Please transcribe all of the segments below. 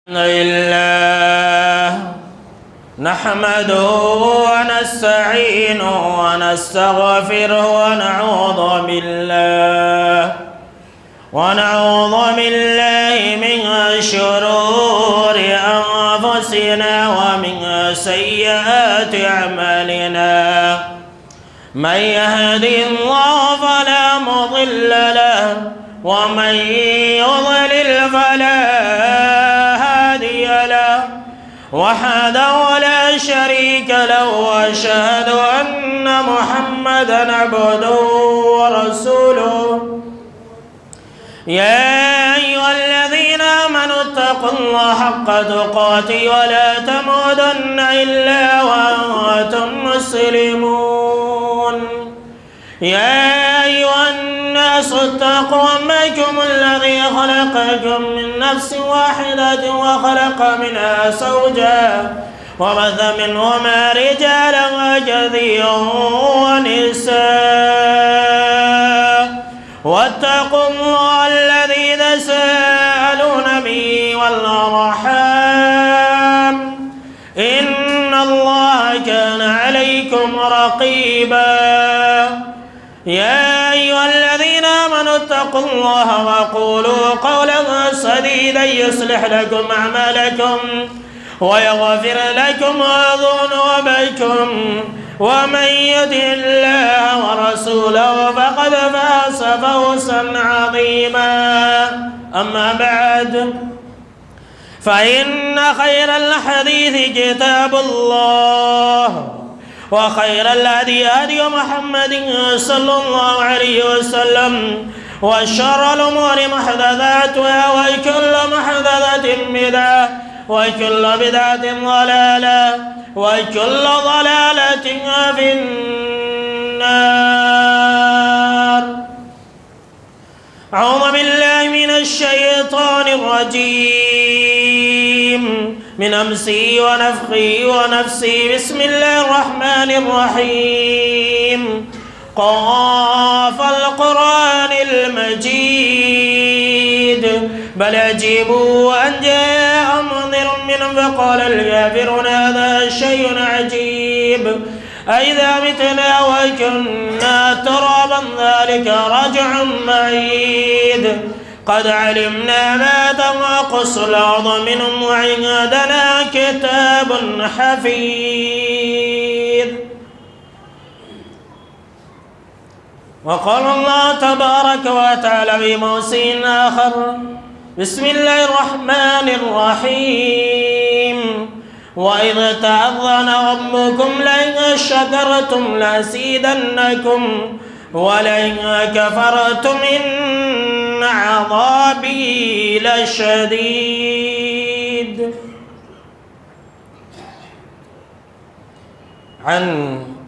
الحمد لله نحمده ونستعينه ونستغفره ونعوذ بالله من شرور أنفسنا ومن سيئات أعمالنا من يهده الله فلا مضل له ومن يضلل فلا هادي له وحده لا شريك له وأشهد أن محمدا عبده ورسوله يا أيها الذين آمنوا اتقوا الله حق تقاته ولا تموتن إلا وأنتم مسلمون يا أيها الناس اتقوا ربكم الذي خلقكم من نفس واحدة وخلق منها زوجها وبث منهما رجالا كثيرا ونساء واتقوا الله الذي تساءلون به والأرحام إن الله كان عليكم رقيبا يا أيها الذين آمنوا اتقوا الله وقولوا قولا سديدا يصلح لكم أعمالكم ويغفر لكم ذنوبكم ومن يطع الله ورسوله فقد فاز فوزا عظيما أما بعد فإن خير الحديث كتاب الله وخير الهدي هدي محمد صلى الله عليه وسلم وشر الأمور محدثاتها وكل محدثة بدعة وكل بدعة ضلالة وكل ضلالة في النار. أعوذ بالله من الشيطان الرجيم من أمسي ونفخي ونفسي. بسم الله الرحمن الرحيم. قاف القرآن المجيد بل عجبوا أن جاء منذر منهم فقال الكافرون هذا شيء عجيب أئذا متنا وكنا ترابا ذلك رجع بعيد قد علمنا ما تنقص الأرض منهم وعندنا كتاب حفيظ. وقال الله تبارك وتعالى في موسم آخر. بسم الله الرحمن الرحيم. وإذ تأذن ربكم لئن شكرتم لأزيدنكم ولئن كفرتم إن عذابي لشديد. عن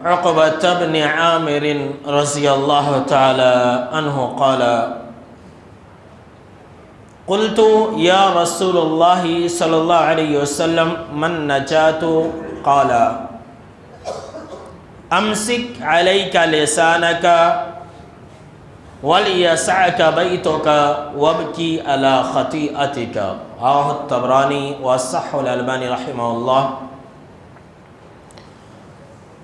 عقبة بن عامر رضي الله تعالى عنه قال قلت يا رسول الله صلى الله عليه وسلم من نجاة؟ قال أمسك عليك لسانك وليسعك بيتك وابكي على خطيئتك. رواه الطبراني وصححه الألباني رحمه الله.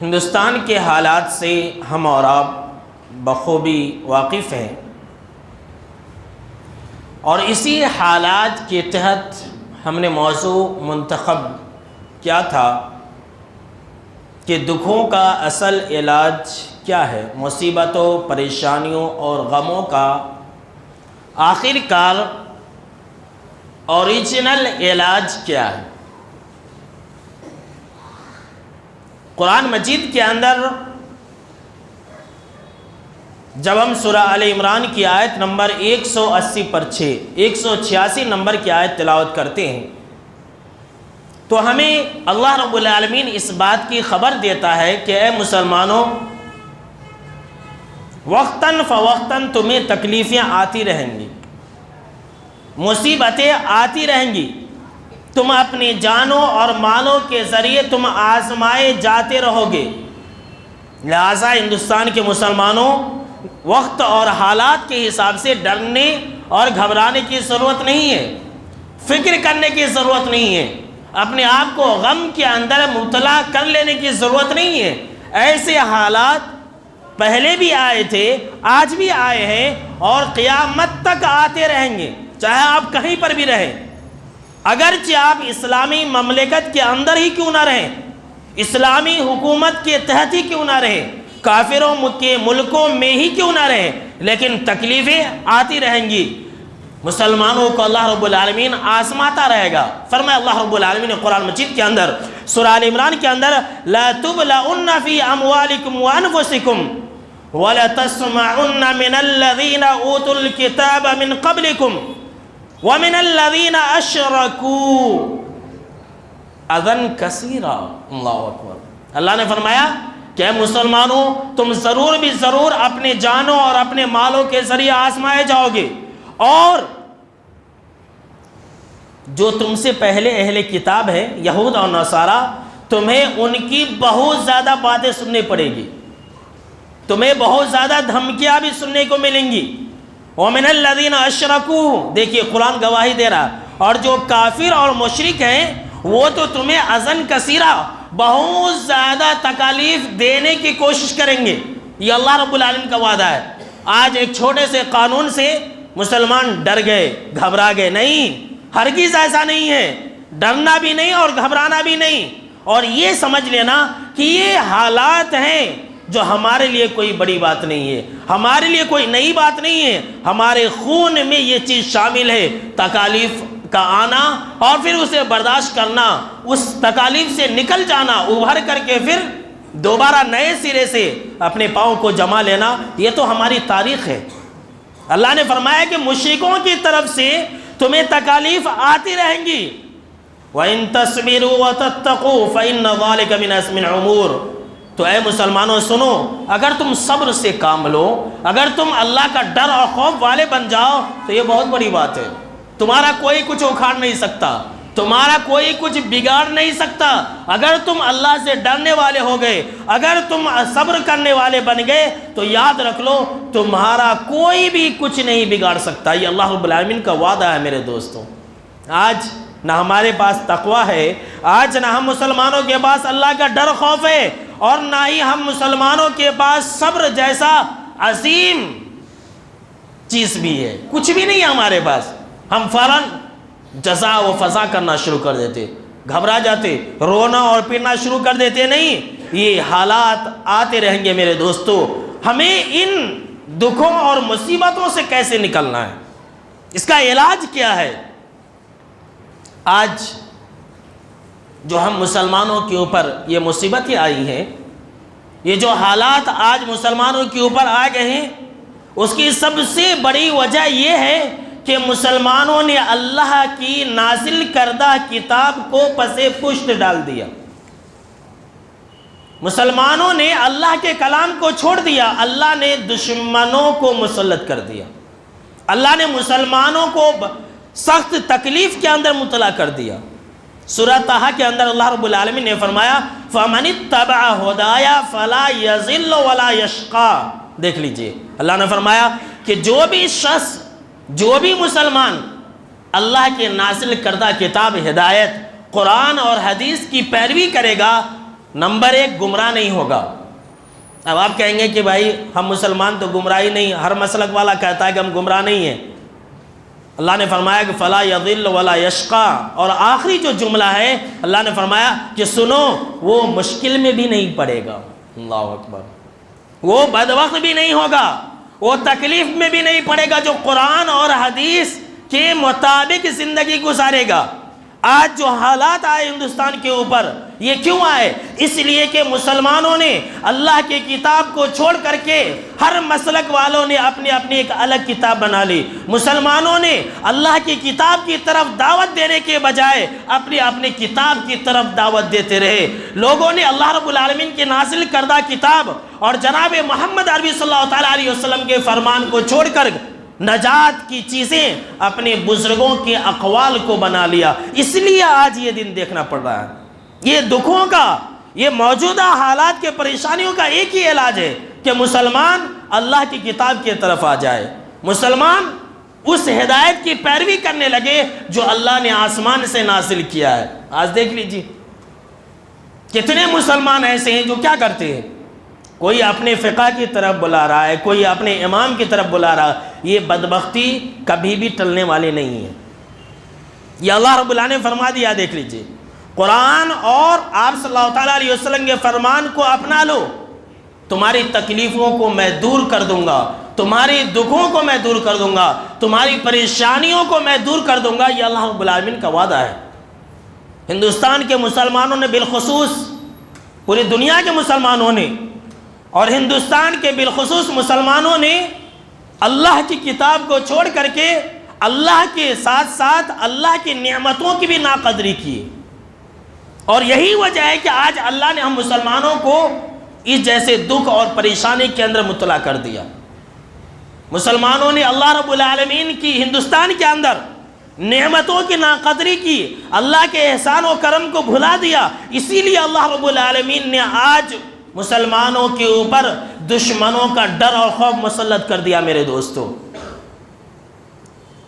ہندوستان کے حالات سے ہم اور آپ بخوبی واقف ہیں، اور اسی حالات کے تحت ہم نے موضوع منتخب کیا تھا کہ دکھوں کا اصل علاج کیا ہے، مصیبتوں، پریشانیوں اور غموں کا آخر کار اوریجنل علاج کیا ہے۔ قرآن مجید کے اندر جب ہم سورہ آل عمران کی آیت نمبر 180 پر 186 نمبر کی آیت تلاوت کرتے ہیں تو ہمیں اللہ رب العالمین اس بات کی خبر دیتا ہے کہ اے مسلمانوں، وقتاً فوقتاً تمہیں تکلیفیں آتی رہیں گی، مصیبتیں آتی رہیں گی، تم اپنی جانوں اور مالوں کے ذریعے تم آزمائے جاتے رہو گے۔ لہٰذا ہندوستان کے مسلمانوں، وقت اور حالات کے حساب سے ڈرنے اور گھبرانے کی ضرورت نہیں ہے، فکر کرنے کی ضرورت نہیں ہے، اپنے آپ کو غم کے اندر مبتلا کر لینے کی ضرورت نہیں ہے۔ ایسے حالات پہلے بھی آئے تھے، آج بھی آئے ہیں اور قیامت تک آتے رہیں گے، چاہے آپ کہیں پر بھی رہیں، اگرچہ آپ اسلامی مملکت کے اندر ہی کیوں نہ رہیں، اسلامی حکومت کے تحت ہی کیوں نہ رہیں، کافروں کے ملکوں میں ہی کیوں نہ رہیں، لیکن تکلیفیں آتی رہیں گی۔ مسلمانوں کو اللہ رب العالمین آزماتا رہے گا۔ فرمایا اللہ رب العالمین نے قرآن مجید کے اندر سورہ آل عمران کے اندر لا تبلعن فی اموالکم وانفسکم ولتسمعن من الذین اوتوا الکتاب من قبلکم ومن الذین اشرکوا اذًا کثیرا۔ اللہ اکبر۔ اللہ نے فرمایا کہ اے مسلمانوں، تم ضرور بھی ضرور اپنے جانوں اور اپنے مالوں کے ذریعے آزمائے جاؤ گے، اور جو تم سے پہلے اہل کتاب ہے یہود اور نصارہ، تمہیں ان کی بہت زیادہ باتیں سننے پڑے گی، تمہیں بہت زیادہ دھمکیاں بھی سننے کو ملیں گی۔ وَمِنَ الَّذِينَ أَشْرَكُوا، دیکھیے قرآن گواہی دے رہا، اور جو کافر اور مشرک ہیں وہ تو تمہیں اذًا کثیرا، بہت زیادہ تکالیف دینے کی کوشش کریں گے۔ یہ اللہ رب العالمین کا وعدہ ہے۔ آج ایک چھوٹے سے قانون سے مسلمان ڈر گئے، گھبرا گئے، نہیں، ہرگز ایسا نہیں ہے، ڈرنا بھی نہیں اور گھبرانا بھی نہیں، اور یہ سمجھ لینا کہ یہ حالات ہیں جو ہمارے لیے کوئی بڑی بات نہیں ہے، ہمارے لیے کوئی نئی بات نہیں ہے، ہمارے خون میں یہ چیز شامل ہے، تکالیف کا آنا اور پھر اسے برداشت کرنا، اس تکالیف سے نکل جانا، ابھر کر کے پھر دوبارہ نئے سرے سے اپنے پاؤں کو جما لینا، یہ تو ہماری تاریخ ہے۔ اللہ نے فرمایا کہ مشرکوں کی طرف سے تمہیں تکالیف آتی رہیں گی۔ وَإِن تَصْبِرُوا وَتَتَّقُوا فَإِنَّ ذَلِكَ مِنْ عَزْمِ الْأُمُورِ۔ تو اے مسلمانوں سنو، اگر تم صبر سے کام لو، اگر تم اللہ کا ڈر اور خوف والے بن جاؤ تو یہ بہت بڑی بات ہے۔ تمہارا کوئی کچھ اکھاڑ نہیں سکتا، تمہارا کوئی کچھ بگاڑ نہیں سکتا، اگر تم اللہ سے ڈرنے والے ہو گئے، اگر تم صبر کرنے والے بن گئے تو یاد رکھ لو تمہارا کوئی بھی کچھ نہیں بگاڑ سکتا۔ یہ اللہ رب العالمین کا وعدہ ہے میرے دوستوں۔ آج نہ ہمارے پاس تقویٰ ہے، آج نہ ہم مسلمانوں کے پاس اللہ کا ڈر خوف ہے، اور نہ ہی ہم مسلمانوں کے پاس صبر جیسا عظیم چیز بھی ہے، کچھ بھی نہیں ہے ہمارے پاس۔ ہم فوراً جزا و فضا کرنا شروع کر دیتے، گھبرا جاتے، رونا اور پیٹنا شروع کر دیتے۔ نہیں، یہ حالات آتے رہیں گے میرے دوستو۔ ہمیں ان دکھوں اور مصیبتوں سے کیسے نکلنا ہے، اس کا علاج کیا ہے؟ آج جو ہم مسلمانوں کے اوپر یہ مصیبتیں آئی ہیں، یہ جو حالات آج مسلمانوں کے اوپر آ گئے ہیں، اس کی سب سے بڑی وجہ یہ ہے کہ مسلمانوں نے اللہ کی نازل کردہ کتاب کو پس پشت ڈال دیا، مسلمانوں نے اللہ کے کلام کو چھوڑ دیا، اللہ نے دشمنوں کو مسلط کر دیا، اللہ نے مسلمانوں کو سخت تکلیف کے اندر مبتلا کر دیا۔ سورہ طٰہٰ کے اندر اللہ رب العالمین نے فرمایا فَمَنِ اتَّبَعَ هُدَايَ فَلَا يَضِلُّ وَلَا يَشْقَىٰ۔ دیکھ لیجئے، اللہ نے فرمایا کہ جو بھی شخص، جو بھی مسلمان اللہ کے نازل کردہ کتاب ہدایت قرآن اور حدیث کی پیروی کرے گا، نمبر 1 گمراہ نہیں ہوگا۔ اب آپ کہیں گے کہ بھائی ہم مسلمان تو گمراہی نہیں، ہر مسلک والا کہتا ہے کہ ہم گمراہ نہیں ہیں۔ اللہ نے فرمایا کہ فلا یضل ولا یشقا، اور آخری جو جملہ ہے اللہ نے فرمایا کہ سنو وہ مشکل میں بھی نہیں پڑے گا۔ اللہ اکبر، وہ بدبخت بھی نہیں ہوگا، وہ تکلیف میں بھی نہیں پڑے گا جو قرآن اور حدیث کے مطابق زندگی گزارے گا۔ آج جو حالات آئے ہندوستان کے اوپر، یہ کیوں آئے؟ اس لیے کہ مسلمانوں نے اللہ کی کتاب کو چھوڑ کر کے ہر مسلک والوں نے اپنی اپنی ایک الگ کتاب بنا لی۔ مسلمانوں نے اللہ کی کتاب کی طرف دعوت دینے کے بجائے اپنی اپنی کتاب کی طرف دعوت دیتے رہے۔ لوگوں نے اللہ رب العالمین کی نازل کردہ کتاب اور جناب محمد عربی صلی اللہ تعالیٰ علیہ وسلم کے فرمان کو چھوڑ کر نجات کی چیزیں اپنے بزرگوں کے اقوال کو بنا لیا۔ اس لیے آج یہ دن دیکھنا پڑ رہا ہے۔ یہ دکھوں کا، یہ موجودہ حالات کے پریشانیوں کا ایک ہی علاج ہے کہ مسلمان اللہ کی کتاب کی طرف آ جائے، مسلمان اس ہدایت کی پیروی کرنے لگے جو اللہ نے آسمان سے نازل کیا ہے۔ آج دیکھ لیجیے کتنے مسلمان ایسے ہیں جو کیا کرتے ہیں، کوئی اپنے فقہ کی طرف بلا رہا ہے، کوئی اپنے امام کی طرف بلا رہا ہے۔ یہ بدبختی کبھی بھی ٹلنے والی نہیں ہے۔ یہ اللہ رب العالمین نے فرما دیا، دیکھ لیجئے قرآن اور آپ صلی اللہ تعالیٰ علیہ وسلم کے فرمان کو اپنا لو، تمہاری تکلیفوں کو میں دور کر دوں گا، تمہاری دکھوں کو میں دور کر دوں گا، تمہاری پریشانیوں کو میں دور کر دوں گا۔ یہ اللہ رب العالمین کا وعدہ ہے۔ ہندوستان کے مسلمانوں نے بالخصوص، پوری دنیا کے مسلمانوں نے اور ہندوستان کے بالخصوص مسلمانوں نے اللہ کی کتاب کو چھوڑ کر کے اللہ کے ساتھ ساتھ اللہ کی نعمتوں کی بھی ناقدری کی، اور یہی وجہ ہے کہ آج اللہ نے ہم مسلمانوں کو اس جیسے دکھ اور پریشانی کے اندر مبتلا کر دیا۔ مسلمانوں نے اللہ رب العالمین کی ہندوستان کے اندر نعمتوں کی ناقدری کی، اللہ کے احسان و کرم کو بھلا دیا۔ اسی لیے اللہ رب العالمین نے آج مسلمانوں کے اوپر دشمنوں کا ڈر اور خوف مسلط کر دیا۔ میرے دوستو،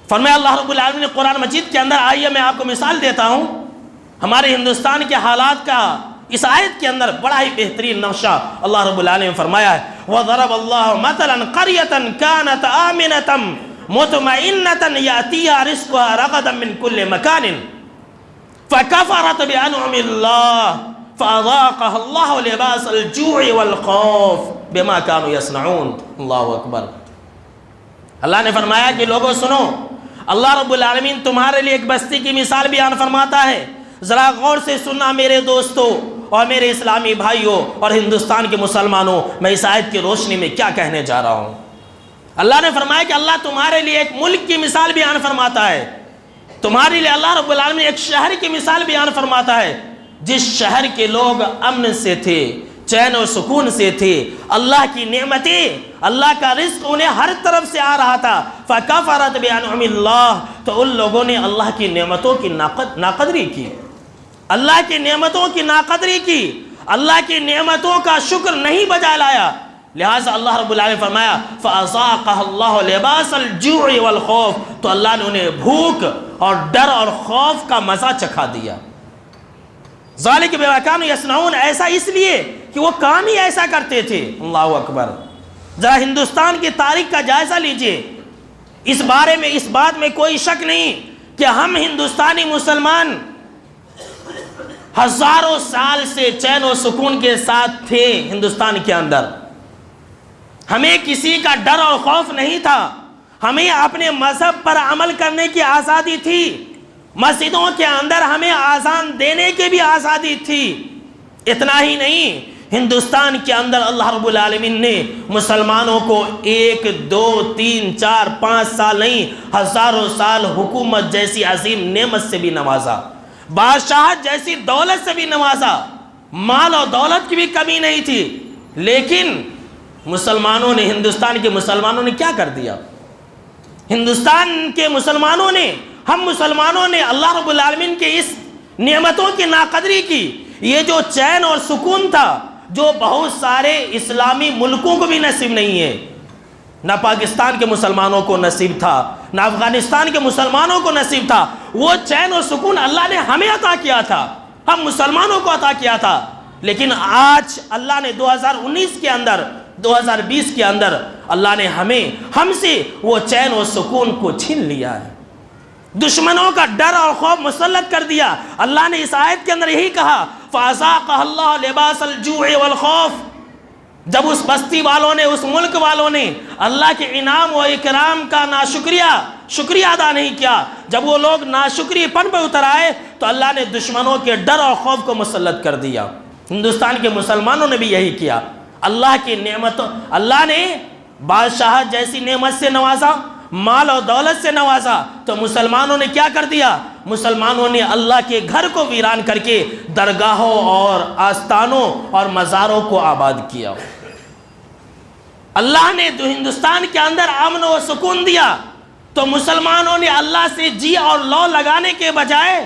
فرمایا اللہ رب العالمین نے قرآن مجید کے اندر، آئیے میں آپ کو مثال دیتا ہوں ہمارے ہندوستان کے حالات کا۔ اس آیت کے اندر بڑا ہی بہترین نقشہ اللہ رب العالمین نے فرمایا ہے، وَضَرَبَ اللَّهُ مَثَلًا قَرْيَةً كَانَتْ آمِنَةً مُطْمَئِنَّةً يَأْتِيهَا رِزْقُهَا رَغَدًا مِنْ كُلِّ مَكَانٍ فَكَفَرَتْ بِأَنْعُمِ اللَّهِ فَأَذَاقَهَا اللَّهُ لِبَاسَ الْجُوعِ وَالْخَوْفِ بِمَا كَانُوا يَصْنَعُونَ۔ اللہ اکبر۔ اللہ نے فرمایا کہ لوگوں سنو، اللہ رب العالمین تمہارے لیے ایک بستی کی مثال بیان فرماتا ہے۔ ذرا غور سے سننا میرے دوستو اور میرے اسلامی بھائیوں اور ہندوستان کے مسلمانوں، میں اس آیت کی روشنی میں کیا کہنے جا رہا ہوں۔ اللہ نے فرمایا کہ اللہ تمہارے لیے ایک ملک کی مثال بیان فرماتا ہے، تمہارے لیے اللہ رب العالمین ایک شہر کی مثال بیان فرماتا ہے، جس شہر کے لوگ امن سے تھے، چین و سکون سے تھے، اللہ کی نعمتیں، اللہ کا رزق انہیں ہر طرف سے آ رہا تھا۔ فَكَفَرَتْ بِأَنْعُمِ اللَّهِ، تو ان لوگوں نے اللہ کی نعمتوں کی ناقدری کی، اللہ کی نعمتوں کی ناقدری کی، اللہ کی نعمتوں کا شکر نہیں بجا لایا، لہٰذا اللہ رب العالمین نے فرمایا فَأَذَاقَهَا اللَّهُ لِبَاسَ الْجُوعِ وَالْخَوْفِ، تو اللہ نے انہیں بھوک اور ڈر اور خوف کا مزہ چکھا دیا۔ ذالک بما کانوا یصنعون، ایسا اس لیے کہ وہ کام ہی ایسا کرتے تھے۔ اللہ اکبر۔ ذرا ہندوستان کی تاریخ کا جائزہ لیجئے، اس بارے میں، اس بات میں کوئی شک نہیں کہ ہم ہندوستانی مسلمان ہزاروں سال سے چین و سکون کے ساتھ تھے ہندوستان کے اندر، ہمیں کسی کا ڈر اور خوف نہیں تھا، ہمیں اپنے مذہب پر عمل کرنے کی آزادی تھی، مسجدوں کے اندر ہمیں اذان دینے کی بھی آزادی تھی۔ اتنا ہی نہیں، ہندوستان کے اندر اللہ رب العالمین نے مسلمانوں کو 1 2 3 4 5 سال نہیں، ہزاروں سال حکومت جیسی عظیم نعمت سے بھی نوازا، بادشاہت جیسی دولت سے بھی نوازا، مال و دولت کی بھی کمی نہیں تھی، لیکن مسلمانوں نے، ہندوستان کے مسلمانوں نے کیا کر دیا؟ ہندوستان کے مسلمانوں نے، ہم مسلمانوں نے اللہ رب العالمین کے اس نعمتوں کی ناقدری کی۔ یہ جو چین اور سکون تھا، جو بہت سارے اسلامی ملکوں کو بھی نصیب نہیں ہے، نہ پاکستان کے مسلمانوں کو نصیب تھا، نہ افغانستان کے مسلمانوں کو نصیب تھا، وہ چین اور سکون اللہ نے ہمیں عطا کیا تھا، ہم مسلمانوں کو عطا کیا تھا۔ لیکن آج اللہ نے 2019 کے اندر 2020 کے اندر اللہ نے ہم سے وہ چین و سکون کو چھین لیا ہے، دشمنوں کا ڈر اور خوف مسلط کر دیا۔ اللہ نے اس آیت کے اندر یہی کہا فَأَذَاقَهَا اللَّهُ لِبَاسَ الْجُوعِ وَالْخَوْفِ۔ جب اس بستی والوں نے، اس ملک والوں نے اللہ کے انعام و اکرام کا شکریہ ادا نہیں کیا، جب وہ لوگ ناشکری پن پر اتر آئے تو اللہ نے دشمنوں کے ڈر اور خوف کو مسلط کر دیا۔ ہندوستان کے مسلمانوں نے بھی یہی کیا۔ اللہ کی نعمتوں، اللہ نے بادشاہت جیسی نعمت سے نوازا، مال اور دولت سے نوازا، تو مسلمانوں نے کیا کر دیا؟ مسلمانوں نے اللہ کے گھر کو ویران کر کے درگاہوں اور آستانوں اور مزاروں کو آباد کیا۔ اللہ نے ہندوستان کے اندر امن و سکون دیا تو مسلمانوں نے اللہ سے جی اور لو لگانے کے بجائے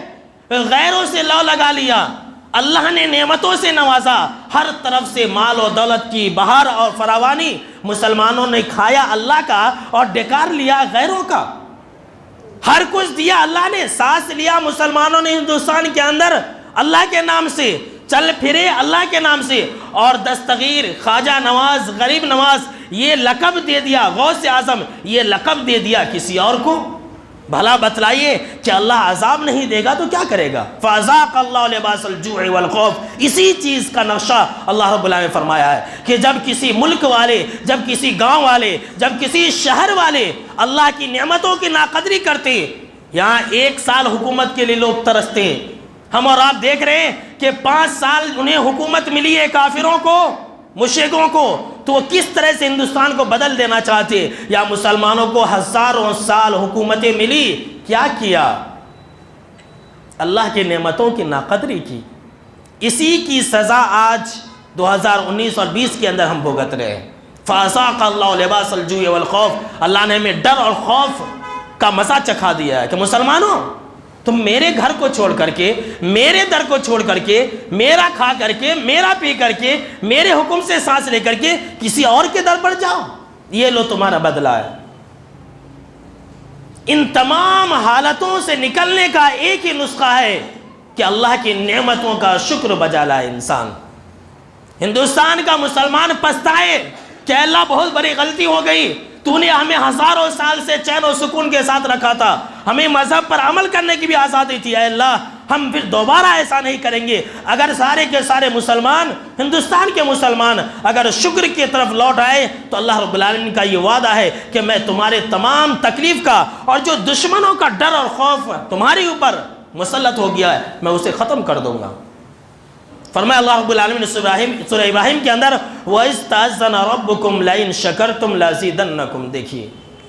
غیروں سے لو لگا لیا۔ اللہ نے نعمتوں سے نوازا، ہر طرف سے مال و دولت کی بہار اور فراوانی، مسلمانوں نے کھایا اللہ کا اور ڈکار لیا غیروں کا۔ ہر کچھ دیا اللہ نے، سانس لیا مسلمانوں نے ہندوستان کے اندر اللہ کے نام سے، چل پھرے اللہ کے نام سے، اور دستگیر، خواجہ نواز، غریب نواز یہ لقب دے دیا، غوث اعظم یہ لقب دے دیا کسی اور کو۔ بھلا بتلائیے کہ اللہ عذاب نہیں دے گا تو کیا کرے گا؟ فَأَذَاقَ اللَّهُ لِبَاسَ الْجُوعِ وَالْخَوْفِ۔ اسی چیز کا نقشہ اللہ رب العالمین نے فرمایا ہے کہ جب کسی ملک والے، جب کسی گاؤں والے، جب کسی شہر والے اللہ کی نعمتوں کی ناقدری کرتے، یہاں 1 سال حکومت کے لیے لوگ ترستے ہیں، ہم اور آپ دیکھ رہے ہیں کہ 5 سال انہیں حکومت ملی ہے کافروں کو، مشرکوں کو، تو وہ کس طرح سے ہندوستان کو بدل دینا چاہتے، یا مسلمانوں کو ہزاروں سال حکومتیں ملی، کیا اللہ کی نعمتوں کی ناقدری کی۔ اسی کی سزا آج 2019 اور 20 کے اندر ہم بھگت رہے ہیں۔ فَأَذَاقَ اللَّهُ لِبَاسَ الْجُوعِ وَالْخَوْفِ۔ اللہ نے ہمیں ڈر اور خوف کا مزہ چکھا دیا ہے کہ مسلمانوں تم میرے گھر کو چھوڑ کر کے، میرے در کو چھوڑ کر کے، میرا کھا کر کے، میرا پی کر کے، میرے حکم سے سانس لے کر کے کسی اور کے در پر جاؤ، یہ لو تمہارا بدلہ ہے۔ ان تمام حالتوں سے نکلنے کا ایک ہی نسخہ ہے کہ اللہ کی نعمتوں کا شکر بجا لائے انسان۔ ہندوستان کا مسلمان پچھتائے کہ اللہ بہت بڑی غلطی ہو گئی، تو نے ہمیں ہزاروں سال سے چین و سکون کے ساتھ رکھا تھا، ہمیں مذہب پر عمل کرنے کی بھی آزادی تھی، اے اللہ ہم پھر دوبارہ ایسا نہیں کریں گے۔ اگر سارے کے سارے مسلمان، ہندوستان کے مسلمان اگر شکر کی طرف لوٹ آئے تو اللہ رب العالمین کا یہ وعدہ ہے کہ میں تمہارے تمام تکلیف کا اور جو دشمنوں کا ڈر اور خوف تمہارے اوپر مسلط ہو گیا ہے میں اسے ختم کر دوں گا۔ فرمایا اللہ رب العالمین نے سورہ ابراہیم کے اندر وَإِذْ تَأَذَّنَ رَبُّكُمْ لَئِن شَكَرْتُمْ لَأَزِيدَنَّكُمْ۔ دیکھیے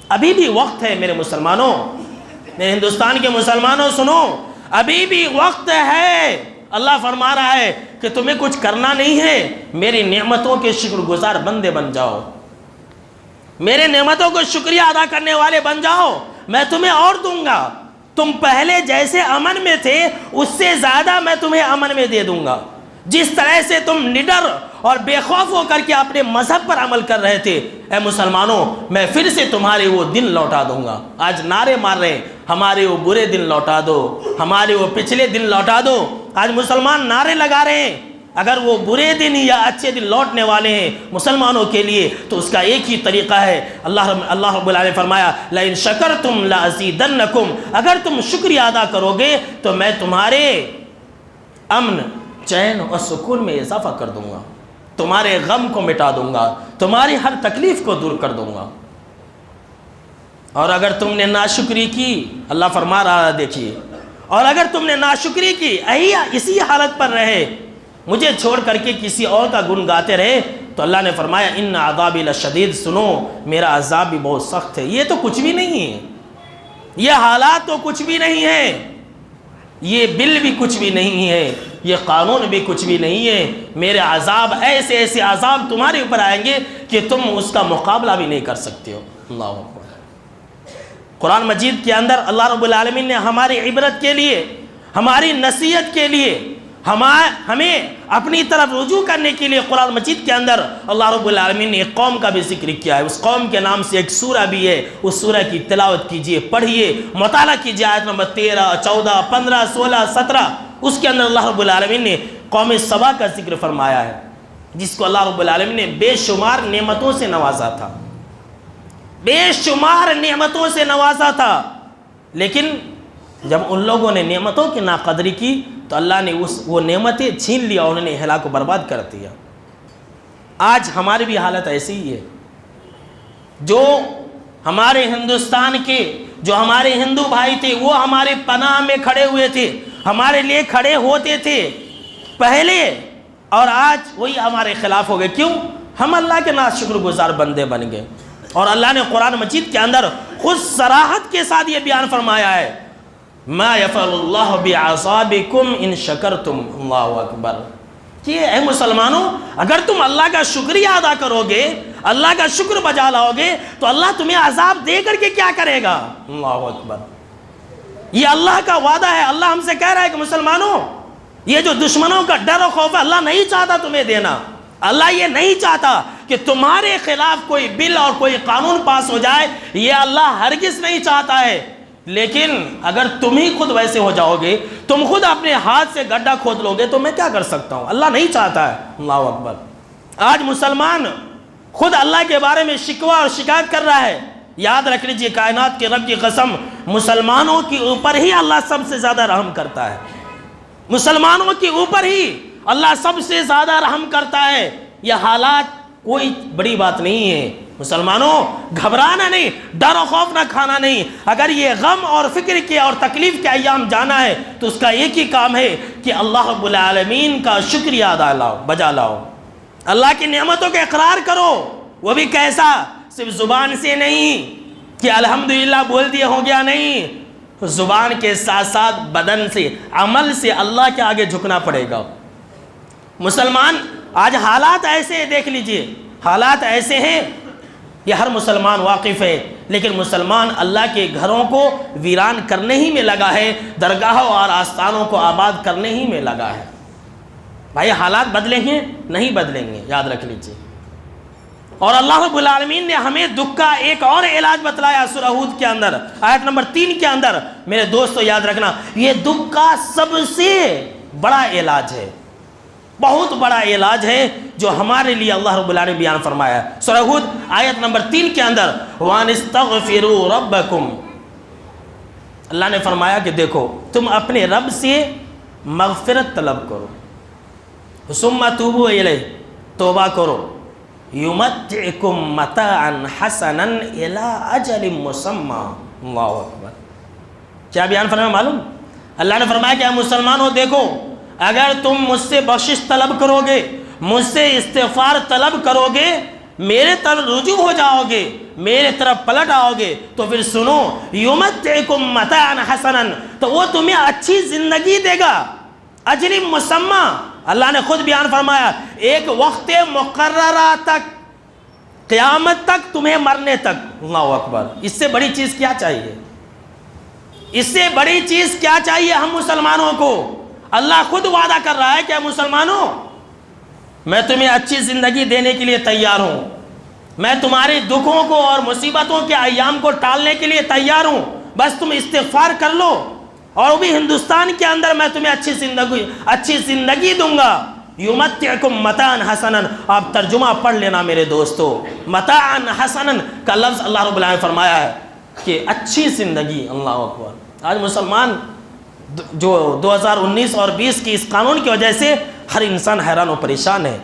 ابھی بھی وقت ہے میرے مسلمانوں، میرے ہندوستان کے مسلمانوں سنو، ابھی بھی وقت ہے۔ اللہ فرما رہا ہے کہ تمہیں کچھ کرنا نہیں ہے، میری نعمتوں کے شکر گزار بندے بن جاؤ، میرے نعمتوں کو شکریہ ادا کرنے والے بن جاؤ، میں تمہیں اور دوں گا۔ تم پہلے جیسے امن میں تھے اس سے زیادہ میں تمہیں امن میں دے دوں گا۔ جس طرح سے تم نڈر اور بے خوف ہو کر کے اپنے مذہب پر عمل کر رہے تھے، اے مسلمانوں میں پھر سے تمہارے وہ دن لوٹا دوں گا۔ آج نعرے مار رہے ہیں ہمارے وہ برے دن لوٹا دو، ہمارے وہ پچھلے دن لوٹا دو، آج مسلمان نعرے لگا رہے ہیں۔ اگر وہ برے دن یا اچھے دن لوٹنے والے ہیں مسلمانوں کے لیے تو اس کا ایک ہی طریقہ ہے، اللہ رب العالمین نے فرمایا لَإِن شَكَرْتُمْ لَأَزِيدَنَّكُمْ، اگر تم شکریہ ادا کرو گے تو میں تمہارے امن، چین اور سکون میں اضافہ کر دوں گا، تمہارے غم کو مٹا دوں گا، تمہاری ہر تکلیف کو دور کر دوں گا۔ اور اگر تم نے ناشکری کی، اللہ فرما رہا ہے دیکھیے، اور اگر تم نے ناشکری کی، اسی حالت پر رہے، مجھے چھوڑ کر کے کسی اور کا گن گاتے رہے، تو اللہ نے فرمایا ان عذابی لشدید، سنو میرا عذاب بھی بہت سخت ہے۔ یہ تو کچھ بھی نہیں ہے، یہ حالات تو کچھ بھی نہیں ہے، یہ بل بھی کچھ بھی نہیں ہے، یہ قانون بھی کچھ بھی نہیں ہے۔ میرے عذاب ایسے ایسے عذاب تمہارے اوپر آئیں گے کہ تم اس کا مقابلہ بھی نہیں کر سکتے ہو۔ اللہ اکبر۔ قرآن مجید کے اندر اللہ رب العالمین نے ہماری عبرت کے لیے، ہماری نصیحت کے لیے، ہمیں اپنی طرف رجوع کرنے کے لیے قرآن مجید کے اندر اللہ رب العالمین نے ایک قوم کا بھی ذکر کیا ہے۔ اس قوم کے نام سے ایک سورہ بھی ہے، اس سورہ کی تلاوت کیجئے، پڑھیے، مطالعہ کیجئے، آیت نمبر 13، 14، 15، 16، 17، اس کے اندر اللہ رب العالمین نے قوم سبا کا ذکر فرمایا ہے، جس کو اللہ رب العالمین نے بے شمار نعمتوں سے نوازا تھا، بے شمار نعمتوں سے نوازا تھا، لیکن جب ان لوگوں نے نعمتوں کی ناقدری کی تو اللہ نے وہ نعمتیں چھین لیا اور انہیں ہلاک و برباد کر دیا۔ آج ہماری بھی حالت ایسی ہی ہے، جو ہمارے ہندوستان کے جو ہمارے ہندو بھائی تھے وہ ہمارے پناہ میں کھڑے ہوئے تھے، ہمارے لیے کھڑے ہوتے تھے پہلے، اور آج وہی ہمارے خلاف ہو گئے۔ کیوں؟ ہم اللہ کے ناشکر گزار بندے بن گئے۔ اور اللہ نے قرآن مجید کے اندر خود صراحت کے ساتھ یہ بیان فرمایا ہے، ما یفعل اللہ بعذابکم ان شکرتم، اللہ اکبر، کہ اے مسلمانوں اگر تم اللہ کا شکریہ ادا کرو گے، اللہ کا شکر بجا لاؤ گے، تو اللہ تمہیں عذاب دے کر کے کیا کرے گا؟ اللہ اکبر، یہ اللہ کا وعدہ ہے۔ اللہ ہم سے کہہ رہا ہے کہ مسلمانوں، یہ جو دشمنوں کا ڈر و خوف ہے، اللہ نہیں چاہتا تمہیں دینا، اللہ یہ نہیں چاہتا کہ تمہارے خلاف کوئی بل اور کوئی قانون پاس ہو جائے، یہ اللہ ہرگز نہیں چاہتا ہے۔ لیکن اگر تم ہی خود ویسے ہو جاؤ گے، تم خود اپنے ہاتھ سے گڈھا کھود لو گے، تو میں کیا کر سکتا ہوں؟ اللہ نہیں چاہتا ہے۔ اللہ اکبر۔ آج مسلمان خود اللہ کے بارے میں شکوہ اور شکایت کر رہا ہے۔ یاد رکھ لیجئے، کائنات کے رب کی قسم، مسلمانوں کے اوپر ہی اللہ سب سے زیادہ رحم کرتا ہے، مسلمانوں کے اوپر ہی اللہ سب سے زیادہ رحم کرتا ہے۔ یہ حالات کوئی بڑی بات نہیں ہے، مسلمانوں گھبرانا نہیں، ڈر و خوف نہ کھانا نہیں۔ اگر یہ غم اور فکر کے اور تکلیف کے ایام جانا ہے تو اس کا ایک ہی کام ہے کہ اللہ رب العالمین کا شکریہ بجا لاؤ، اللہ کی نعمتوں کا اقرار کرو، وہ بھی کیسا؟ صرف زبان سے نہیں کہ الحمدللہ بول دیے ہو گیا، نہیں، زبان کے ساتھ ساتھ بدن سے، عمل سے اللہ کے آگے جھکنا پڑے گا۔ مسلمان آج حالات ایسے دیکھ لیجئے، حالات ایسے ہیں، یہ ہر مسلمان واقف ہے، لیکن مسلمان اللہ کے گھروں کو ویران کرنے ہی میں لگا ہے، درگاہوں اور آستانوں کو آباد کرنے ہی میں لگا ہے۔ بھائی حالات بدلیں گے؟ نہیں بدلیں گے، یاد رکھ لیجئے۔ اور اللہ رب العالمین نے ہمیں دکھ کا ایک اور علاج بتلایا سورہ ہود کے اندر، آیت نمبر 3 کے اندر۔ میرے دوستو یاد رکھنا، یہ دکھ کا سب سے بڑا علاج ہے، بہت بڑا علاج ہے جو ہمارے لیے اللہ رب العالمین بیان فرمایا ہے۔ سورہ ہود آیت نمبر 3 کے اندر، وَأَنِ اسْتَغْفِرُوا رَبَّكُمْ، اللہ نے فرمایا کہ دیکھو تم اپنے رب سے مغفرت طلب کرو، ثُمَّ تُوبُوا إِلَيْهِ، توبہ کرو، يُمَتِّعْكُمْ مَتَاعًا حَسَنًا إِلَىٰ أَجَلٍ مُّسَمًّى۔ اللہ اکبر، کیا بیان فرمایا معلوم؟ اللہ نے فرمایا کہ اے مسلمانوں دیکھو، اگر تم مجھ سے بخشش طلب کرو گے، مجھ سے استغفار طلب کرو گے، میرے طرف رجوع ہو جاؤ گے، میرے طرف پلٹ آؤ گے، تو پھر سنو، یمتعکم متاعا حسنا، تو وہ تمہیں اچھی زندگی دے گا، اجر مسمى۔ اللہ نے خود بیان فرمایا، ایک وقت مقررہ تک، قیامت تک، تمہیں مرنے تک۔ اللہ اکبر، اس سے بڑی چیز کیا چاہیے؟ اس سے بڑی چیز کیا چاہیے ہم مسلمانوں کو؟ اللہ خود وعدہ کر رہا ہے کہ مسلمانوں میں تمہیں اچھی زندگی دینے کے لیے تیار ہوں، میں تمہارے دکھوں کو اور مصیبتوں کے ایام کو ٹالنے کے لیے تیار ہوں، بس تم استغفار کر لو، اور وہ بھی ہندوستان کے اندر میں تمہیں اچھی زندگی دوں گا۔ یمتعکم متاعا حسنا، آپ ترجمہ پڑھ لینا میرے دوستو، متاعا حسنا کا لفظ اللہ رب العالمین فرمایا ہے کہ اچھی زندگی۔ اللہ اکبر، آج مسلمان جو 2019 اور 20 کی اس قانون کی وجہ سے ہر انسان حیران و پریشان ہے،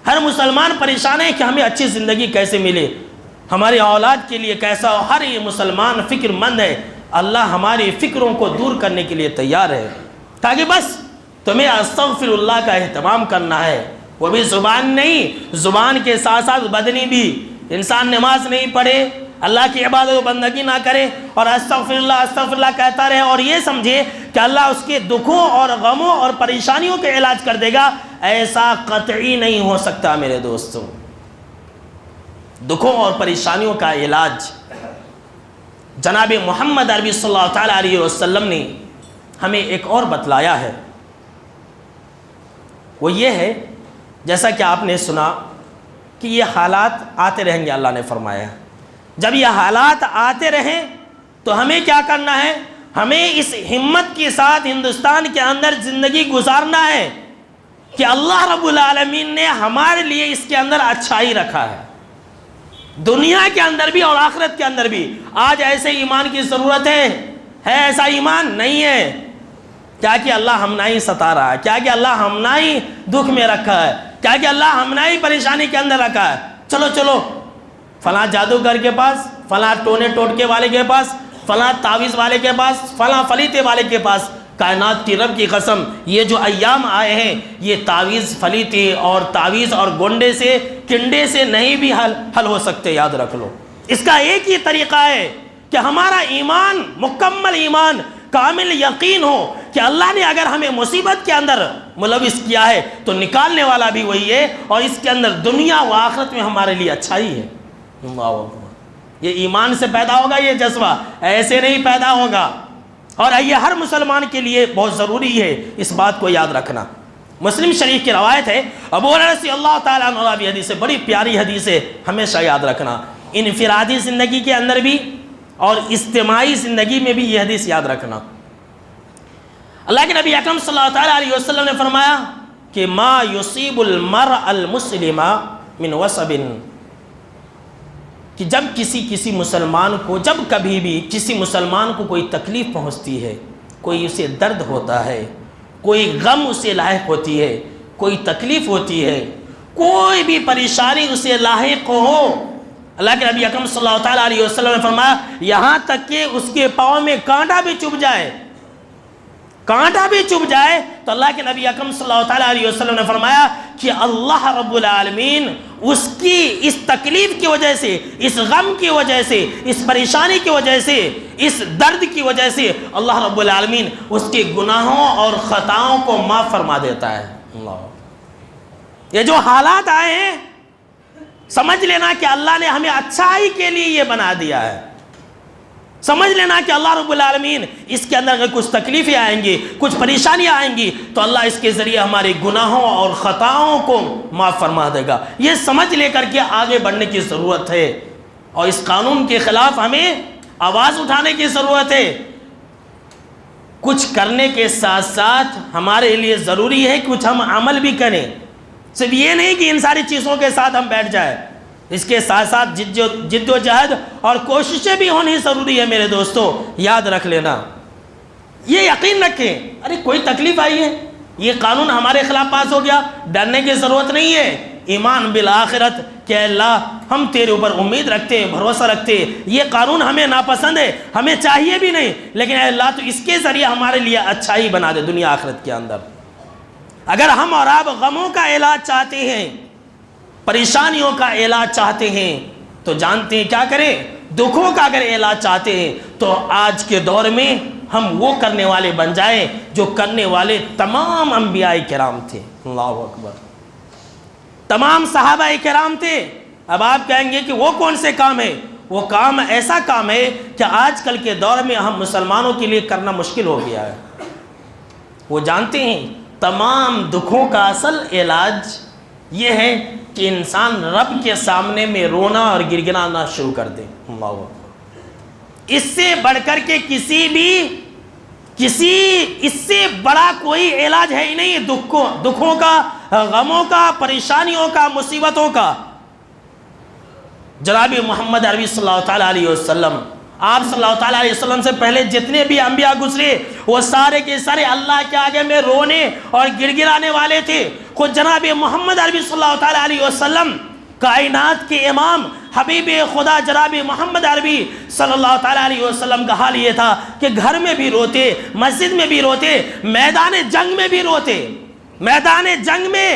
ہر مسلمان پریشان ہے کہ ہمیں اچھی زندگی کیسے ملے، ہماری اولاد کے لیے کیسا ہو۔ ہر یہ مسلمان فکر مند ہے، اللہ ہماری فکروں کو دور کرنے کے لیے تیار ہے، تاکہ بس تمہیں استغفر اللہ کا اہتمام کرنا ہے، وہ بھی زبان نہیں، زبان کے ساتھ ساتھ بدنی بھی۔ انسان نماز نہیں پڑھے، اللہ کی عبادت و بندگی نہ کرے، اور استغفر اللہ کہتا رہے، اور یہ سمجھے کہ اللہ اس کے دکھوں اور غموں اور پریشانیوں کے علاج کر دے گا، ایسا قطعی نہیں ہو سکتا میرے دوستوں۔ دکھوں اور پریشانیوں کا علاج جناب محمد عربی صلی اللہ تعالیٰ علیہ وسلم نے ہمیں ایک اور بتلایا ہے، وہ یہ ہے، جیسا کہ آپ نے سنا کہ یہ حالات آتے رہیں گے، اللہ نے فرمایا جب یہ حالات آتے رہیں تو ہمیں کیا کرنا ہے؟ ہمیں اس ہمت کے ساتھ ہندوستان کے اندر زندگی گزارنا ہے کہ اللہ رب العالمین نے ہمارے لیے اس کے اندر اچھائی رکھا ہے، دنیا کے اندر بھی اور آخرت کے اندر بھی۔ آج ایسے ایمان کی ضرورت ہے ایسا ایمان نہیں ہے؟ کیا کہ اللہ ہمنائی ستا رہا ہے، کیا کہ اللہ ہمنائی دکھ میں رکھا ہے، کیا کہ اللہ ہمنائی پریشانی کے اندر رکھا ہے۔ چلو فلاں جادوگر کے پاس، فلاں ٹونے ٹوٹکے والے کے پاس، فلاں تعویذ والے کے پاس، فلاں فلیتے والے کے پاس۔ کائنات کی رب کی قسم، یہ جو ایام آئے ہیں یہ تعویذ فلیتے اور تعویذ اور گونڈے سے، کنڈے سے نہیں بھی حل ہو سکتے، یاد رکھ لو۔ اس کا ایک ہی طریقہ ہے کہ ہمارا ایمان، مکمل ایمان، کامل یقین ہو کہ اللہ نے اگر ہمیں مصیبت کے اندر ملوث کیا ہے تو نکالنے والا بھی وہی ہے، اور اس کے اندر دنیا و آخرت میں ہمارے لیے اچھائی ہے۔ اللہ اکبر۔ یہ ایمان سے پیدا ہوگا یہ جذبہ، ایسے نہیں پیدا ہوگا، اور یہ ہر مسلمان کے لیے بہت ضروری ہے اس بات کو یاد رکھنا۔ مسلم شریف کی روایت ہے، ابو ہریرہ رضی اللہ تعالیٰ عنہ کی حدیث ہے، بڑی پیاری حدیث ہے، ہمیشہ یاد رکھنا، انفرادی زندگی کے اندر بھی اور اجتماعی زندگی میں بھی یہ حدیث یاد رکھنا۔ اللہ کے نبی اکرم صلی اللہ تعالیٰ علیہ وسلم نے فرمایا کہ ما یصیب المرء المسلم من وصب، کہ جب کسی مسلمان کو، جب کبھی بھی کسی مسلمان کو کوئی تکلیف پہنچتی ہے، کوئی اسے درد ہوتا ہے، کوئی غم اسے لاحق ہوتی ہے، کوئی تکلیف ہوتی ہے، کوئی بھی پریشانی اسے لاحق ہو، اللہ کے نبی اکرم صلی اللہ تعالیٰ علیہ وسلم نے فرمایا یہاں تک کہ اس کے پاؤں میں کانٹا بھی چبھ جائے، کانٹا بھی چبھ جائے، تو اللہ کے نبی اکرم صلی اللہ تعالیٰ علیہ وسلم نے فرمایا کہ اللہ رب العالمین اس کی اس تکلیف کی وجہ سے، اس غم کی وجہ سے، اس پریشانی کی وجہ سے، اس درد کی وجہ سے اللہ رب العالمین اس کے گناہوں اور خطاؤں کو معاف فرما دیتا ہے۔ اللہ، یہ جو حالات آئے ہیں سمجھ لینا کہ اللہ نے ہمیں اچھائی کے لیے یہ بنا دیا ہے، سمجھ لینا کہ اللہ رب العالمین اس کے اندر اگر کچھ تکلیفیں آئیں گی، کچھ پریشانیاں آئیں گی تو اللہ اس کے ذریعے ہمارے گناہوں اور خطاؤں کو معاف فرما دے گا۔ یہ سمجھ لے کر کے آگے بڑھنے کی ضرورت ہے، اور اس قانون کے خلاف ہمیں آواز اٹھانے کی ضرورت ہے۔ کچھ کرنے کے ساتھ ساتھ ہمارے لیے ضروری ہے کہ کچھ ہم عمل بھی کریں، صرف یہ نہیں کہ ان ساری چیزوں کے ساتھ ہم بیٹھ جائیں، اس کے ساتھ ساتھ جد و جہد اور کوششیں بھی ہونی ضروری ہے۔ میرے دوستو یاد رکھ لینا، یہ یقین رکھیں، ارے کوئی تکلیف آئی ہے، یہ قانون ہمارے خلاف پاس ہو گیا، ڈرنے کی ضرورت نہیں ہے۔ ایمان بالآخرت کہ اللہ ہم تیرے اوپر امید رکھتے ہیں، بھروسہ رکھتے ہیں، یہ قانون ہمیں ناپسند ہے، ہمیں چاہیے بھی نہیں، لیکن اے اللہ تو اس کے ذریعے ہمارے لیے اچھائی بنا دے دنیا آخرت کے اندر۔ اگر ہم اور آپ غموں کا علاج چاہتے ہیں، پریشانیوں کا علاج چاہتے ہیں، تو جانتے ہیں کیا کریں؟ دکھوں کا اگر علاج چاہتے ہیں تو آج کے دور میں ہم وہ کرنے والے بن جائیں جو کرنے والے تمام انبیاء کرام تھے۔ اللہ اکبر، تمام صحابہ کرام تھے۔ اب آپ کہیں گے کہ وہ کون سے کام ہے؟ وہ کام ایسا کام ہے کہ آج کل کے دور میں ہم مسلمانوں کے لیے کرنا مشکل ہو گیا ہے۔ وہ جانتے ہیں تمام دکھوں کا اصل علاج یہ ہے کہ انسان رب کے سامنے میں رونا اور گڑگڑانا شروع کر دے۔ اللہ اکبر، اس سے بڑھ کر کے اس سے بڑا کوئی علاج ہے ہی نہیں دکھوں کا، غموں کا، پریشانیوں کا، مصیبتوں کا۔ جناب محمد عربی صلی اللہ تعالیٰ علیہ وسلم، آپ صلی اللہ تعالیٰ علیہ وسلم سے پہلے جتنے بھی انبیاء گزرے وہ سارے کے سارے اللہ کے آگے میں رونے اور گڑگڑانے والے تھے۔ خود جناب محمد عربی صلی اللہ تعالیٰ علیہ وسلم، کائنات کے امام حبیب خدا جناب محمد عربی صلی اللہ تعالیٰ علیہ وسلم کا حال یہ تھا کہ گھر میں بھی روتے، مسجد میں بھی روتے، میدان جنگ میں بھی روتے، میدان جنگ میں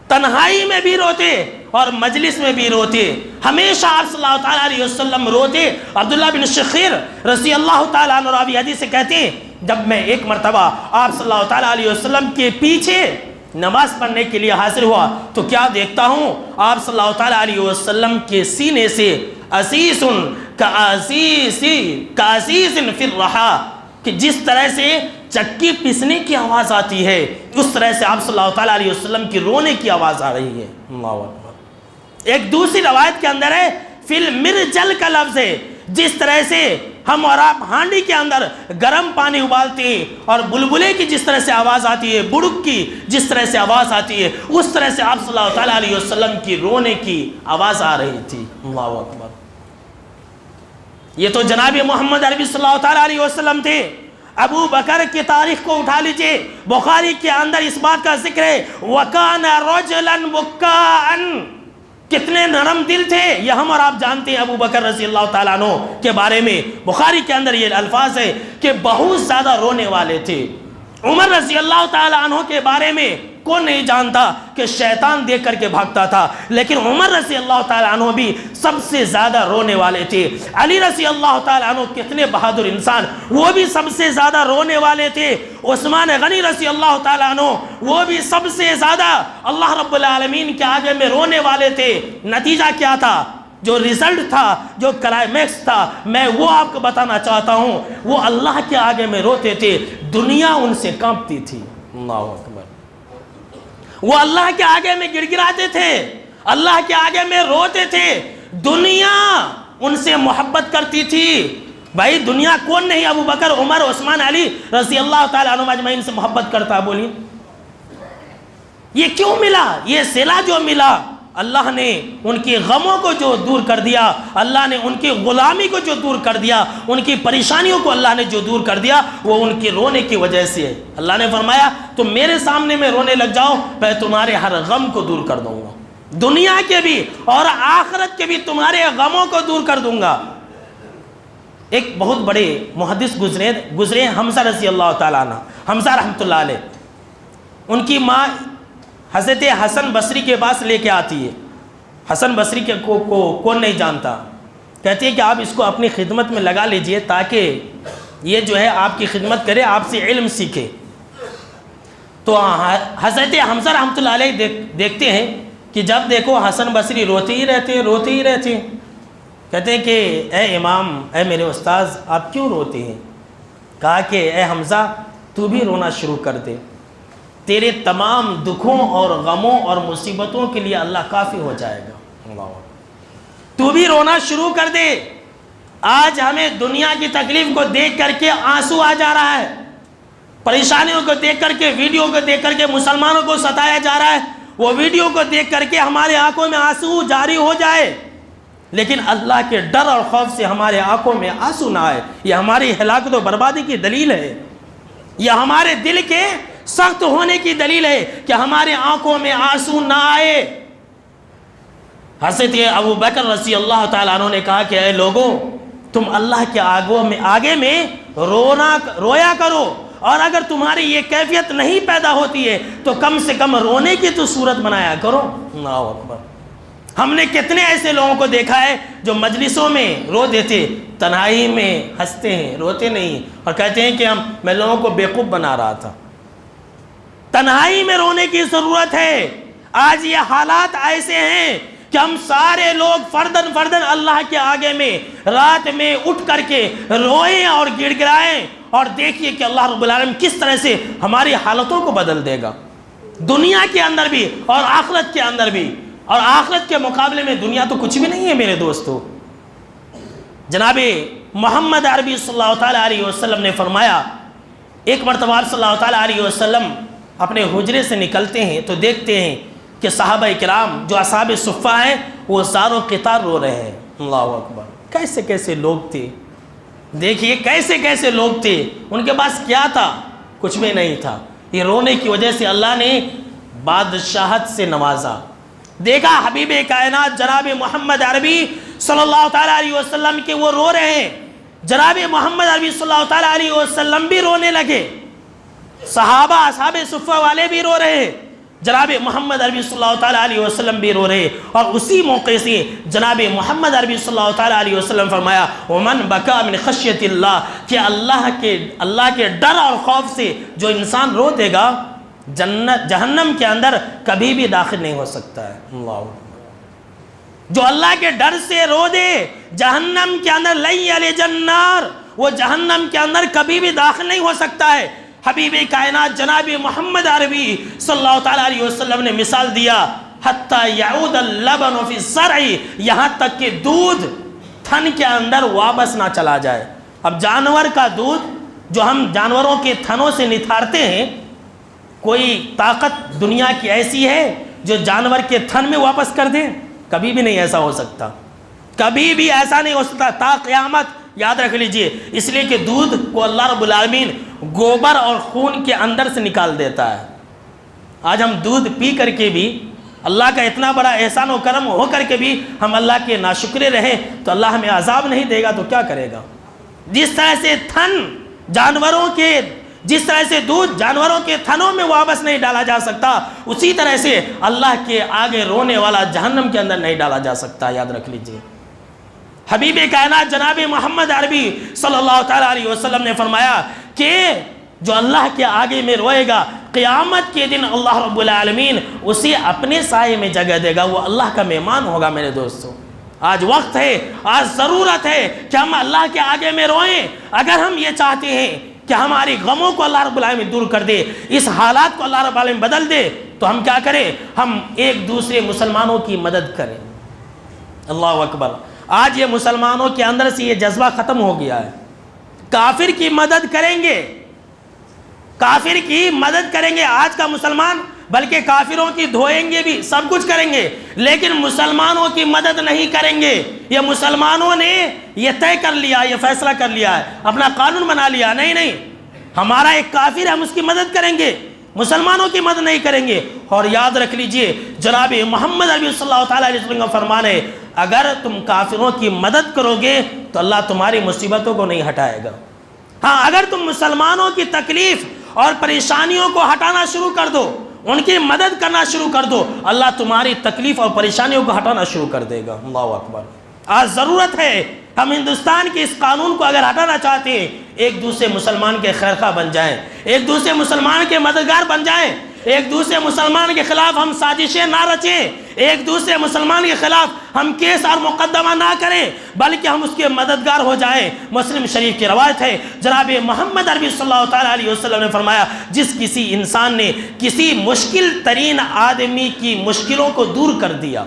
تنہائی میں بھی روتے اور مجلس میں بھی روتے، ہمیشہ آپ صلی اللہ تعالیٰ علیہ وسلم روتے۔ عبداللہ بن شخیر رضی اللہ تعالیٰ عنہ راوی حدیث سے کہتے ہیں جب میں ایک مرتبہ آپ صلی اللہ تعالیٰ علیہ وسلم کے پیچھے نماز پڑھنے کے لیے حاضر ہوا تو کیا دیکھتا ہوں، آپ صلی اللہ تعالیٰ علیہ وسلم کے سینے سے عسیس کعسیس فی الرحا، کہ جس طرح سے چکی پیسنے کی آواز آتی ہے اس طرح سے آپ صلی اللہ تعالیٰ علیہ وسلم کی رونے کی آواز آ رہی ہے۔ اللہ اکبر۔ ایک دوسری روایت کے اندر ہے فی المرجل کا لفظ ہے، جس طرح سے ہم اور آپ ہانڈی کے اندر گرم پانی ابالتے ہیں اور بلبلے کی جس طرح سے آواز آتی ہے، بڑک کی جس طرح سے آواز آتی ہے، اس طرح سے آپ صلی اللہ تعالیٰ علیہ وسلم کی رونے کی آواز آ رہی تھی۔ اللہ اکبر۔ یہ تو جناب محمد عربی صلی اللہ تعالیٰ علیہ وسلم تھے۔ ابو بکر کی تاریخ کو اٹھا لیجئے، بخاری کے اندر اس بات کا ذکر ہے وَكَانَ رَجُلًا بُكَّاءً، کتنے نرم دل تھے۔ یہ ہم اور آپ جانتے ہیں ابو بکر رضی اللہ تعالیٰ عنہ کے بارے میں، بخاری کے اندر یہ الفاظ ہے کہ بہت زیادہ رونے والے تھے۔ عمر رضی اللہ تعالیٰ عنہ کے بارے میں کون نہیں جانتا کہ شیطان دیکھ کر کے بھاگتا تھا، لیکن عمر رضی اللہ تعالیٰ عنہ بھی سب سے زیادہ رونے والے تھے۔ علی رضی اللہ تعالیٰ عنہ کتنے بہادر انسان، وہ بھی سب سے زیادہ رونے والے تھے۔ عثمان غنی رضی اللہ تعالیٰ عنہ وہ بھی سب سے زیادہ اللہ رب العالمین کے آگے میں رونے والے تھے۔ نتیجہ کیا تھا؟ جو رزلٹ تھا، جو کلائمیکس تھا، میں وہ آپ کو بتانا چاہتا ہوں۔ وہ اللہ کے آگے میں روتے تھے، دنیا ان سے کانپتی تھی۔ اللہ اکبر۔ وہ اللہ کے آگے میں گڑ گڑاتے تھے، اللہ کے آگے میں روتے تھے، دنیا ان سے محبت کرتی تھی۔ بھائی دنیا کون نہیں ابو بکر، عمر، عثمان، علی رضی اللہ تعالیٰ عنہ اجمعین سے محبت کرتا؟ بولیے یہ کیوں ملا؟ یہ صلہ جو ملا، اللہ نے ان کی غموں کو جو دور کر دیا، اللہ نے ان کی غلامی کو جو دور کر دیا، ان کی پریشانیوں کو اللہ نے جو دور کر دیا، وہ ان کی رونے کی وجہ سے ہے۔ اللہ نے فرمایا تم میرے سامنے میں رونے لگ جاؤ، میں تمہارے ہر غم کو دور کر دوں گا، دنیا کے بھی اور آخرت کے بھی تمہارے غموں کو دور کر دوں گا۔ ایک بہت بڑے محدث گزرے حمزہ رضی اللہ تعالیٰ عنہ، حمزہ رحمۃ اللہ علیہ، ان کی ماں حضرت حسن بصری کے پاس لے کے آتی ہے۔ حسن بصری کے کو کون نہیں جانتا، کہتی ہے کہ آپ اس کو اپنی خدمت میں لگا لیجئے تاکہ یہ جو ہے آپ کی خدمت کرے، آپ سے علم سیکھے۔ تو حضرت حمزہ رحمۃ اللہ علیہ دیکھتے ہیں کہ جب دیکھو حسن بصری روتے ہی رہتے ہیں۔ کہتے ہیں کہ اے امام، اے میرے استاذ، آپ کیوں روتے ہیں؟ کہا کہ اے حمزہ تو بھی رونا شروع کر دے، تیرے تمام دکھوں اور غموں اور مصیبتوں کے لیے اللہ کافی ہو جائے گا۔ تو بھی رونا شروع کر دے۔ آج ہمیں دنیا کی تکلیف کو دیکھ کر کے آنسو آ جا رہا ہے، پریشانیوں کو دیکھ کر کے، ویڈیو کو دیکھ کر کے مسلمانوں کو ستایا جا رہا ہے، وہ ویڈیو کو دیکھ کر کے ہمارے آنکھوں میں آنسو جاری ہو جائے، لیکن اللہ کے ڈر اور خوف سے ہمارے آنکھوں میں آنسو نہ آئے، یہ ہماری ہلاکت و بربادی کی دلیل ہے۔ یہ ہمارے دل کے سخت ہونے کی دلیل ہے کہ ہمارے آنکھوں میں آنسو نہ آئے۔ حضرت ابو بکر رضی اللہ تعالیٰ عنہ نے کہا کہ اے لوگوں، تم اللہ کے آگے میں رویا کرو، اور اگر تمہاری یہ کیفیت نہیں پیدا ہوتی ہے تو کم سے کم رونے کی تو صورت بنایا کرو۔ اللہ اکبر۔ ہم نے کتنے ایسے لوگوں کو دیکھا ہے جو مجلسوں میں رو دیتے، تنہائی میں ہنستے ہیں، روتے نہیں، اور کہتے ہیں کہ میں لوگوں کو بیوقوف بنا رہا تھا۔ تنہائی میں رونے کی ضرورت ہے۔ آج یہ حالات ایسے ہیں کہ ہم سارے لوگ فردن اللہ کے آگے میں رات میں اٹھ کر کے روئیں اور گڑ گڑائیں، اور دیکھیے کہ اللہ رب العالمین کس طرح سے ہماری حالتوں کو بدل دے گا، دنیا کے اندر بھی اور آخرت کے اندر بھی۔ اور آخرت کے مقابلے میں دنیا تو کچھ بھی نہیں ہے میرے دوستو۔ جناب محمد عربی صلی اللہ تعالیٰ علیہ وسلم نے فرمایا، ایک مرتبہ صلی اللہ تعالیٰ علیہ وسلم اپنے حجرے سے نکلتے ہیں تو دیکھتے ہیں کہ صحابہ کرام جو اصحاب صفہ ہیں وہ زارو قطار رو رہے ہیں۔ اللہ اکبر۔ کیسے کیسے لوگ تھے، دیکھیے کیسے کیسے لوگ تھے، ان کے پاس کیا تھا؟ کچھ بھی نہیں تھا۔ یہ رونے کی وجہ سے اللہ نے بادشاہت سے نوازا۔ دیکھا حبیب کائنات جناب محمد عربی صلی اللہ تعالیٰ علیہ وسلم کے وہ رو رہے ہیں، جناب محمد عربی صلی اللہ تعالیٰ علیہ وسلم بھی رونے لگے، صحابہ اصحاب صفہ والے بھی رو رہے، جناب محمد عربی صلی اللہ تعالیٰ علیہ وسلم بھی رو رہے۔ اور اسی موقع سے جناب محمد عربی صلی اللہ تعالیٰ علیہ وسلم فرمایا ومن بکا من خشیت اللہ، کہ اللہ کے ڈر اور خوف سے جو انسان رو دے گا جہنم کے اندر کبھی بھی داخل نہیں ہو سکتا ہے۔ اللہ، جو اللہ کے ڈر سے رو دے جہنم کے اندر لن یلج النار، وہ جہنم کے اندر کبھی بھی داخل نہیں ہو سکتا ہے۔ حبیب کائنات جناب محمد عربی صلی اللہ تعالیٰ علیہ وسلم نے مثال دیا حتی یعود اللبن فی الزرع، یہاں تک کہ دودھ تھن کے اندر واپس نہ چلا جائے، اب جانور کا دودھ جو ہم جانوروں کے تھنوں سے نتھارتے ہیں، کوئی طاقت دنیا کی ایسی ہے جو جانور کے تھن میں واپس کر دے؟ کبھی بھی نہیں ایسا ہو سکتا، کبھی بھی ایسا نہیں ہو سکتا تا قیامت، یاد رکھ لیجئے۔ اس لیے کہ دودھ کو اللہ رب العالمین گوبر اور خون کے اندر سے نکال دیتا ہے۔ آج ہم دودھ پی کر کے بھی، اللہ کا اتنا بڑا احسان و کرم ہو کر کے بھی ہم اللہ کے ناشکرے رہیں تو اللہ ہمیں عذاب نہیں دے گا تو کیا کرے گا؟ جس طرح سے جس طرح سے دودھ جانوروں کے تھنوں میں واپس نہیں ڈالا جا سکتا، اسی طرح سے اللہ کے آگے رونے والا جہنم کے اندر نہیں ڈالا جا سکتا، یاد رکھ لیجئے۔ حبیب کائنات جناب محمد عربی صلی اللہ تعالیٰ علیہ وسلم نے فرمایا کہ جو اللہ کے آگے میں روئے گا، قیامت کے دن اللہ رب العالمین اسے اپنے سائے میں جگہ دے گا، وہ اللہ کا مہمان ہوگا۔ میرے دوستو، آج وقت ہے، آج ضرورت ہے کہ ہم اللہ کے آگے میں روئیں۔ اگر ہم یہ چاہتے ہیں کہ ہماری غموں کو اللہ رب العالمین دور کر دے، اس حالات کو اللہ رب العالمین بدل دے، تو ہم کیا کریں؟ ہم ایک دوسرے مسلمانوں کی مدد کریں۔ اللہ اکبر۔ آج یہ مسلمانوں کے اندر سے یہ جذبہ ختم ہو گیا ہے۔ کافر کی مدد کریں گے، کافر کی مدد کریں گے آج کا مسلمان، بلکہ کافروں کی دھوئیں گے بھی، سب کچھ کریں گے، لیکن مسلمانوں کی مدد نہیں کریں گے۔ یہ مسلمانوں نے یہ طے کر لیا، یہ فیصلہ کر لیا ہے، اپنا قانون بنا لیا، نہیں، ہمارا ایک کافر ہے، ہم اس کی مدد کریں گے، مسلمانوں کی مدد نہیں کریں گے۔ اور یاد رکھ لیجئے، جناب محمد عربی صلی اللہ تعالیٰ علیہ وسلم کا فرمان ہے، اگر تم کافروں کی مدد کرو گے تو اللہ تمہاری مصیبتوں کو نہیں ہٹائے گا۔ ہاں، اگر تم مسلمانوں کی تکلیف اور پریشانیوں کو ہٹانا شروع کر دو، ان کی مدد کرنا شروع کر دو، اللہ تمہاری تکلیف اور پریشانیوں کو ہٹانا شروع کر دے گا۔ اللہ اکبر۔ آج ضرورت ہے، ہم ہندوستان کے اس قانون کو اگر ہٹانا چاہتے ہیں، ایک دوسرے مسلمان کے خیرخواہ بن جائیں، ایک دوسرے مسلمان کے مددگار بن جائیں، ایک دوسرے مسلمان کے خلاف ہم سازشیں نہ رچیں، ایک دوسرے مسلمان کے خلاف ہم کیس اور مقدمہ نہ کریں، بلکہ ہم اس کے مددگار ہو جائیں۔ مسلم شریف کی روایت ہے، جناب محمد عربی صلی اللہ تعالیٰ علیہ وسلم نے فرمایا، جس کسی انسان نے کسی مشکل ترین آدمی کی مشکلوں کو دور کر دیا،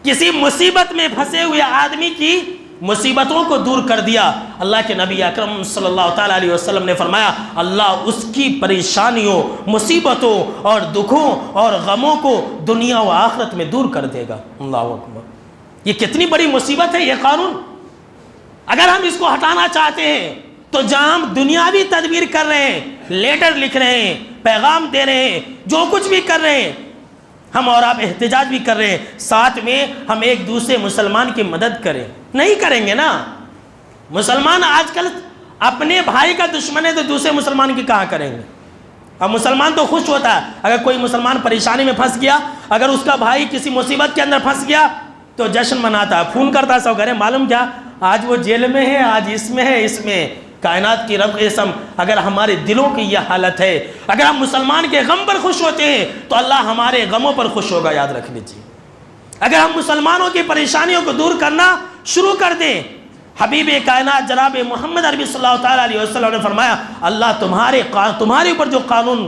کسی مصیبت میں پھنسے ہوئے آدمی کی مصیبتوں کو دور کر دیا، اللہ کے نبی اکرم صلی اللہ تعالیٰ علیہ وسلم نے فرمایا، اللہ اس کی پریشانیوں، مصیبتوں اور دکھوں اور غموں کو دنیا و آخرت میں دور کر دے گا۔ اللہ اکبر۔ یہ کتنی بڑی مصیبت ہے یہ قانون۔ اگر ہم اس کو ہٹانا چاہتے ہیں تو جہاں ہم دنیاوی تدبیر کر رہے ہیں، لیٹر لکھ رہے ہیں، پیغام دے رہے ہیں، جو کچھ بھی کر رہے ہیں، ہم اور آپ احتجاج بھی کر رہے ہیں، ساتھ میں ہم ایک دوسرے مسلمان کی مدد کریں، نہیں کریں گے نا۔ مسلمان آج کل اپنے بھائی کا دشمن ہے تو دوسرے مسلمان کی کہاں کریں گے؟ اب مسلمان تو خوش ہوتا ہے اگر کوئی مسلمان پریشانی میں پھنس گیا، اگر اس کا بھائی کسی مصیبت کے اندر پھنس گیا تو جشن مناتا ہے، فون کرتا ہے، سب گھر معلوم کیا آج وہ جیل میں ہے، آج اس میں ہے، اس میں۔ کائنات کی رب قسم، اگر ہمارے دلوں کی یہ حالت ہے، اگر ہم مسلمان کے غم پر خوش ہوتے ہیں تو اللہ ہمارے غموں پر خوش ہوگا، یاد رکھ لیجیے۔ اگر ہم مسلمانوں کی پریشانیوں کو دور کرنا شروع کر دیں، حبیب کائنات جناب محمد عربی صلی اللہ تعالیٰ علیہ وسلم نے فرمایا، اللہ تمہارے اوپر جو قانون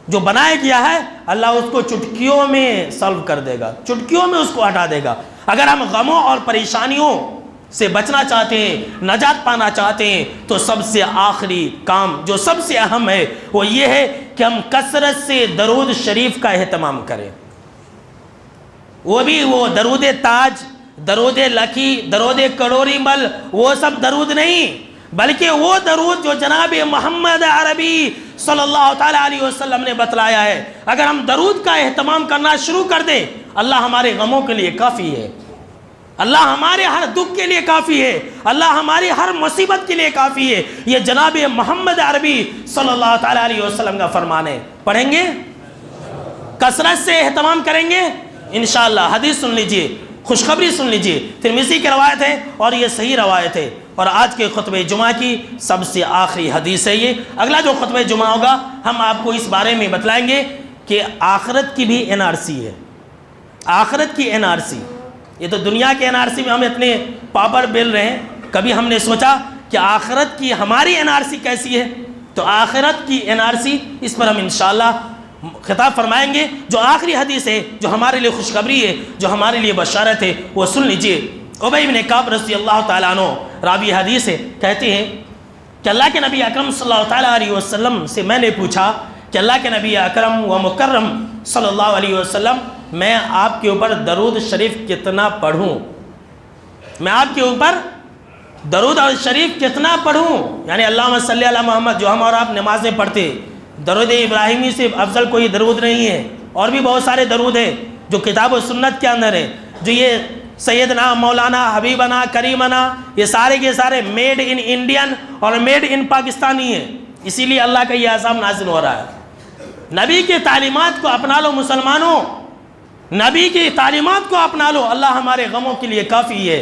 جو بنایا گیا ہے، اللہ اس کو چٹکیوں میں سالو کر دے گا، چٹکیوں میں اس کو ہٹا دے گا۔ اگر ہم غموں اور پریشانیوں سے بچنا چاہتے ہیں، نجات پانا چاہتے ہیں، تو سب سے آخری کام جو سب سے اہم ہے وہ یہ ہے کہ ہم کثرت سے درود شریف کا اہتمام کریں۔ وہ بھی وہ درود تاج، درود لکی، درود کروڑی مل، وہ سب درود نہیں، بلکہ وہ درود جو جناب محمد عربی صلی اللہ تعالیٰ علیہ وسلم نے بتلایا ہے۔ اگر ہم درود کا اہتمام کرنا شروع کر دیں، اللہ ہمارے غموں کے لیے کافی ہے، اللہ ہمارے ہر دکھ کے لیے کافی ہے، اللہ ہماری ہر مصیبت کے لیے کافی ہے۔ یہ جناب محمد عربی صلی اللہ تعالیٰ علیہ وسلم کا فرمان ہے۔ پڑھیں گے، کثرت سے اہتمام کریں گے انشاءاللہ۔ حدیث سن لیجئے، خوشخبری سن لیجئے، ترمذی کی روایت ہے اور یہ صحیح روایت ہے، اور آج کے خطبہ جمعہ کی سب سے آخری حدیث ہے یہ۔ اگلا جو خطبہ جمعہ ہوگا ہم آپ کو اس بارے میں بتلائیں گے کہ آخرت کی بھی این آر سی ہے، آخرت کی این آر سی۔ یہ تو دنیا کے این آر سی میں ہم اتنے پاپڑ بیل رہے ہیں، کبھی ہم نے سوچا کہ آخرت کی ہماری این آر سی کیسی ہے؟ تو آخرت کی این آر سی، اس پر ہم انشاءاللہ خطاب فرمائیں گے۔ جو آخری حدیث ہے، جو ہمارے لیے خوشخبری ہے، جو ہمارے لیے بشارت ہے، وہ سن لیجئے۔ ابی بن کعب رضی اللہ تعالیٰ عنہ راوی حدیث ہے، کہتے ہیں کہ اللہ کے نبی اکرم صلی اللہ تعالیٰ علیہ وسلم سے میں نے پوچھا کہ اللہ کے نبی اکرم و مکرم صلی اللہ علیہ وسلم، میں آپ کے اوپر درود شریف کتنا پڑھوں؟ میں آپ کے اوپر درود شریف کتنا پڑھوں؟ یعنی اللہم صلی علی محمد جو ہم اور آپ نماز میں پڑھتے، درود ابراہیمی سے افضل کوئی درود نہیں ہے، اور بھی بہت سارے درود ہیں جو کتاب و سنت کے اندر ہیں، جو یہ سیدنا مولانا حبیبنا کریمنا یہ سارے کے سارے میڈ ان انڈین اور میڈ ان پاکستانی ہیں، اسی لیے اللہ کا یہ عذاب نازل ہو رہا ہے۔ نبی کی تعلیمات کو اپنا لو مسلمانوں، نبی کی تعلیمات کو اپنا لو، اللہ ہمارے غموں کے لیے کافی ہے۔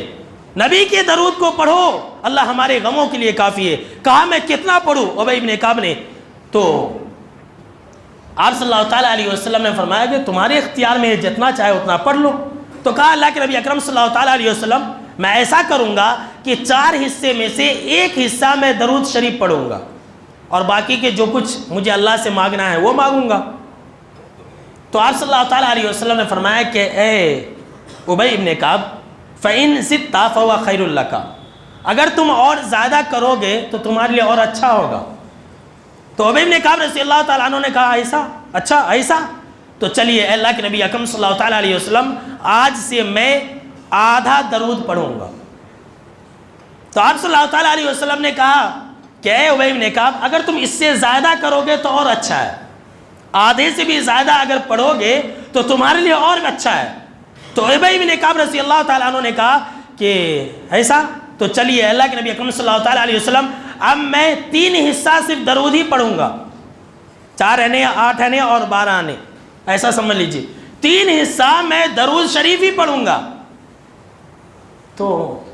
نبی کے درود کو پڑھو، اللہ ہمارے غموں کے لیے کافی ہے۔ کہا میں کتنا پڑھوں؟ ابی بن کعب نے، تو آپ صلی اللہ تعالیٰ علیہ وسلم نے فرمایا کہ تمہارے اختیار میں جتنا چاہے اتنا پڑھ لو۔ تو کہا اللہ کے نبی اکرم صلی اللہ تعالیٰ علیہ وسلم میں ایسا کروں گا کہ 4 حصے میں سے 1 حصہ میں درود شریف پڑھوں گا، اور باقی کے جو کچھ مجھے اللہ سے مانگنا ہے وہ مانگوں گا۔ تو آپ صلی اللہ تعالیٰ علیہ وسلم نے فرمایا کہ اے ابی بن کعب فَإِن زِدْتَ فَهُوَ خَيْرٌ لَكَ، اگر تم اور زیادہ کرو گے تو تمہارے لیے اور اچھا ہوگا۔ تو ابی بن کعب رضی اللہ تعالیٰ عنہ نے کہا ایسا؟ اچھا ایسا؟ تو چلیے اللہ کے نبی اکرم صلی اللہ تعالیٰ علیہ وسلم آج سے میں آدھا درود پڑھوں گا۔ تو آپ صلی اللہ تعالیٰ علیہ وسلم نے کہا کہ اے ابی بن کعب اگر تم اس سے زیادہ کرو گے تو اور اچھا ہے، آدھے سے بھی زیادہ اگر پڑھو گے تو تمہارے لیے اور اچھا ہے۔ تو ابی بن کعب رضی اللہ تعالیٰ عنہ نے کہا کہ ایسا؟ تو چلیے اللہ کے نبی اکرم صلی اللہ تعالیٰ علیہ وسلم اب میں 3 حصہ صرف درود ہی پڑھوں گا، 4 آنے 8 آنے اور 12 آنے، ایسا سمجھ لیجیے 3 حصہ میں درود شریف ہی پڑھوں گا۔ تو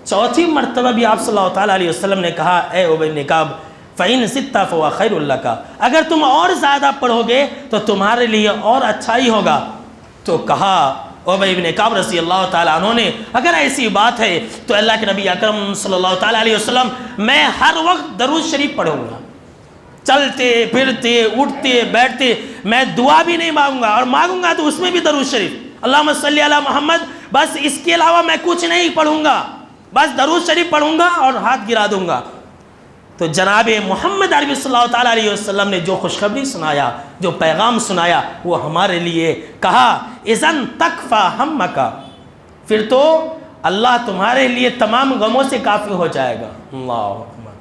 چوتھی مرتبہ بھی آپ صلی اللہ تعالیٰ علیہ وسلم نے کہا اے ابی بن کعب فَإِن زِدْتَ فَهُوَ خَيْرٌ لَكَ، اگر تم اور زیادہ پڑھو گے تو تمہارے لیے اور اچھا ہی ہوگا۔ تو کہا ابی بن کعب رضی اللہ تعالیٰ عنہ نے اگر ایسی بات ہے تو اللہ کے نبی اکرم صلی اللہ تعالیٰ علیہ وسلم میں ہر وقت درود شریف پڑھوں گا، چلتے پھرتے اٹھتے بیٹھتے، میں دعا بھی نہیں مانگوں گا، اور مانگوں گا تو اس میں بھی درود شریف اللہم صلی علی محمد، بس اس کے علاوہ میں کچھ نہیں پڑھوں گا، بس درود شریف پڑھوں گا اور ہاتھ گرا دوں گا۔ تو جناب محمد عربی صلی اللہ تعالیٰ علیہ وسلم نے جو خوشخبری سنایا، جو پیغام سنایا، وہ ہمارے لیے کہا اذن تکفی ہمک، پھر تو اللہ تمہارے لیے تمام غموں سے کافی ہو جائے گا۔ اللہ اکبر،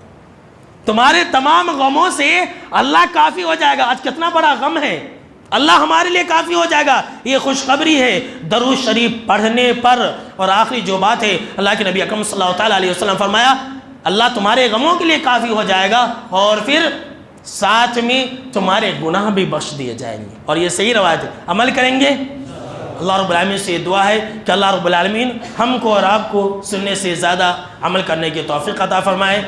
تمہارے تمام غموں سے اللہ کافی ہو جائے گا۔ آج کتنا بڑا غم ہے، اللہ ہمارے لیے کافی ہو جائے گا، یہ خوشخبری ہے درود شریف پڑھنے پر۔ اور آخری جو بات ہے، اللہ کے نبی اکرم صلی اللہ تعالیٰ علیہ وسلم فرمایا اللہ تمہارے غموں کے لیے کافی ہو جائے گا، اور پھر ساتھ میں تمہارے گناہ بھی بخش دیے جائیں گے۔ اور یہ صحیح روایت ہے، عمل کریں گے۔ اللہ رب العالمین سے یہ دعا ہے کہ اللہ رب العالمین ہم کو اور آپ کو سننے سے زیادہ عمل کرنے کی توفیق عطا فرمائے۔